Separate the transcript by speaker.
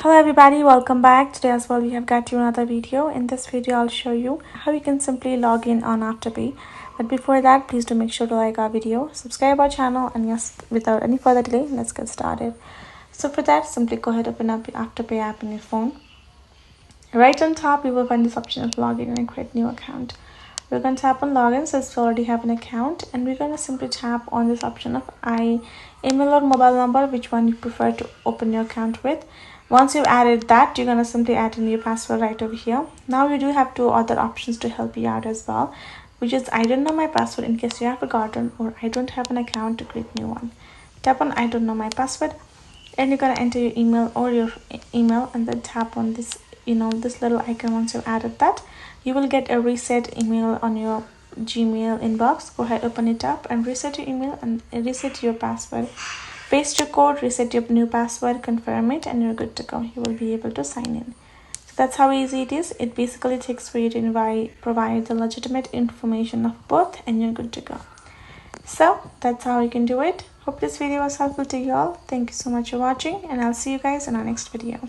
Speaker 1: Hello everybody, welcome back. Today as well we have got you another video. In this video I'll show you how you can simply log in on Afterpay. But before that, please do make sure to like our video, subscribe our channel, and yes, without any further delay, let's get started. So for that, simply go ahead, open up the Afterpay app in your phone. Right on top you will find this option of login and create new account. We're going to tap on login since we already have an account, and we're going to simply tap on this option of email or mobile number, which one you prefer to open your account with. Once you've added that, you're going to simply add in your password right over here. Now we do have two other options to help you out as well, which is I don't know my password in case you have forgotten, or I don't have an account to create new one. Tap on I don't know my password, and you're going to enter your email or your email, and then tap on this this little icon. Once you've added that, you will get a reset email on your Gmail inbox. Go ahead, open it up and reset your email and reset your password. Paste your code, reset your new password, confirm it, and you're good to go. You will be able to sign in. So that's how easy it is. It basically takes for you to provide the legitimate information of both, and you're good to go. So that's how you can do it. Hope this video was helpful to you all. Thank you so much for watching, and I'll see you guys in our next video.